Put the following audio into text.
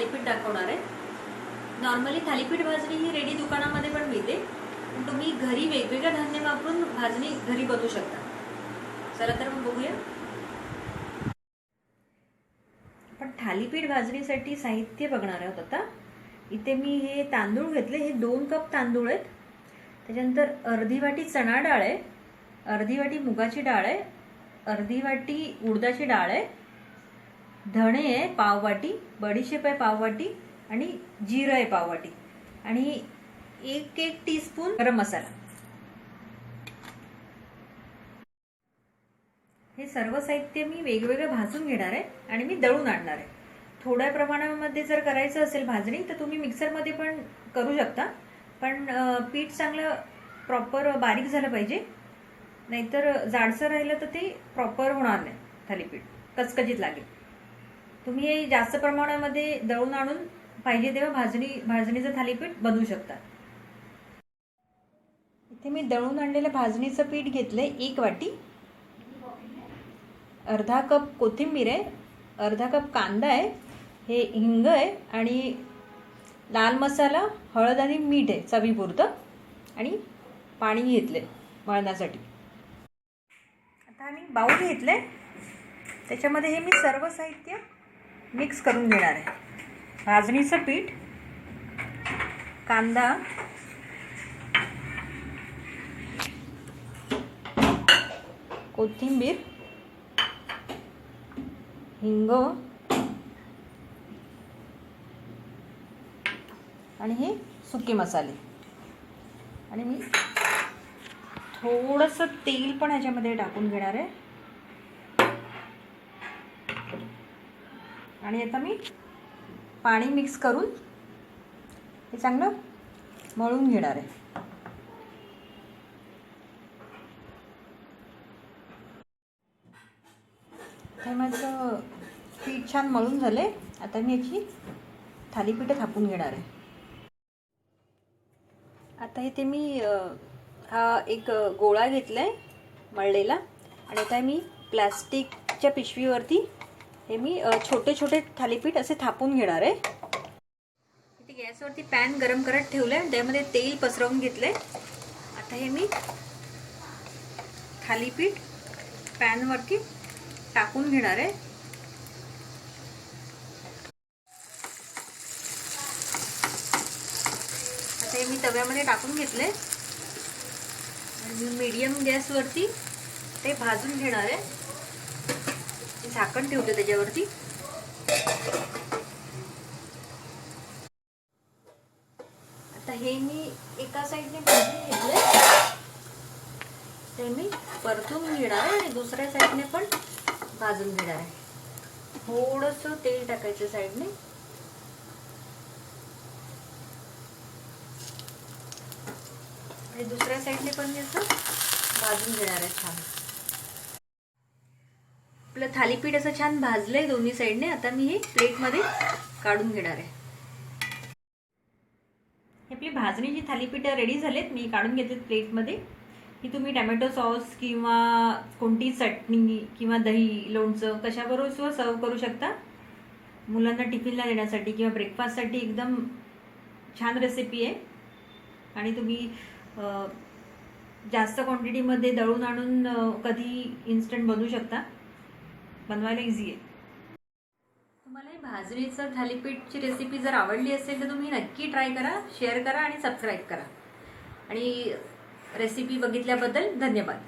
थालीपीठ दाखवणार आहे। नॉर्मली थालीपीठ भाजणी ही रेडी दुकानामध्ये पण मिळते, पण तुम्ही घरी वेगवेगळ्या धान्य वापरून भाजणी घरी बनवू शकता। चला तर मग बघूया। पण थालीपीठ भाजणीसाठी साहित्य बघणार आहोत आता। इथे मी हे तांदूळ घेतले, हे 2 कप तांदूळ आहेत। त्याच्यानंतर अर्धी वाटी चणा डाळ आहे, अर्धी वाटी मुगाची डाळ आहे, अर्धी वाटी उडदाची डाळ आहे, धणे आहे पाव वाटी, बडीशेप आहे पाव वाटी आणि जिरं आहे पाव वाटी आणि 1 टीस्पून गरम मसाला। हे सर्व साहित्य मी वेगवेगळं भाजून घेणार आहे आणि मी दळून आणणार आहे। थोड्या प्रमाणामध्ये जर करायचं असेल भाजणी तर तुम्ही मिक्सरमध्ये पण करू शकता, पण पीठ चांगलं प्रॉपर बारीक झालं पाहिजे, नाहीतर जाडसर राहिलं तर ते प्रॉपर होणार नाही, थालीपीठ कचकचीत लागेल। तुम्ही हे जास्त प्रमाणामध्ये दळून आणून पाहिजे तेव्हा भाजणीचं थालीपीठ बनवू शकता। इथे मी दळून आणलेलं भाजणीचं पीठ घेतलंय 1 वाटी, अर्धा कप कोथिंबीर आहे, अर्धा कप कांदा आहे, हे हिंग आहे आणि लाल मसाला, हळद आणि मीठ आहे चवीपुरतं आणि पाणी घेतले मळण्यासाठी। आता मी बाउल घेतले, त्याच्यामध्ये हे मी सर्व साहित्य मिक्स करून घेणार आहे। भाजणीचं पीठ, कांदा, कोथिंबीर, हिंग आणि हे सुके मसाले आणि मी थोडंसं तेल पण ह्याच्यामध्ये टाकून घेणार आहे आणि आता मी पाणी मिक्स करून हे चांगलं मळून घेणार आहे। हे माझं पीठ छान मळून झालंय, आता मी याची थालीपीठं थापून घेणार आहे। आता इथे मी हा एक गोळा घेतलाय मळलेला आणि आता मी प्लास्टिकच्या पिशवीवरती हे मी छोटे छोटे थालीपीठ असे थापून घेणार आहे। इथे गॅसवरती पॅन गरम करत ठेवलंय, त्यामध्ये तेल पसरवून घेतलंय। आता हे मी थालीपीठ पॅनवरती टाकून घेणार आहे। आता हे मी तव्यामध्ये टाकून घेतले आणि मीडियम गॅसवरती ते भाजून घेणार आहे। झाकण ठेवते त्याच्यावरती। आता हे मी एका साईडने भाजून घेतले, ते मी परतून घेणार आहे आणि दुसऱ्या साईडने पण भाजून घेणार आहे। थोडंसं तेल टाकायचं साईडने आणि दुसऱ्या साईडने पण मी असं भाजून घेणार आहे छान। आपलं थालीपीठ असं छान भाजलंय दोन्ही साईडने। आता मी हे प्लेटमध्ये काढून घेणार आहे। आपली भाजणीची थालीपीठं रेडी झालेत, मी काढून घेते प्लेटमध्ये। ही तुम्ही टोमॅटो सॉस किंवा कोणती चटणी किंवा दही, लोणचं कशाबरोबर सर्व करू शकता। मुलांना टिफिनला देण्यासाठी किंवा ब्रेकफास्टसाठी एकदम छान रेसिपी आहे आणि तुम्ही जास्त क्वांटिटीमध्ये दळून आणून कधी इन्स्टंट बनवू शकता, बनवायला इझी आहे। तुम्हाला ही भाजणीचं थालीपीठची रेसिपी जर आवडली असेल तर तुम्ही नक्की ट्राय करा, शेअर करा आणि सबस्क्राईब करा। आणि रेसिपी बघितल्याबद्दल धन्यवाद।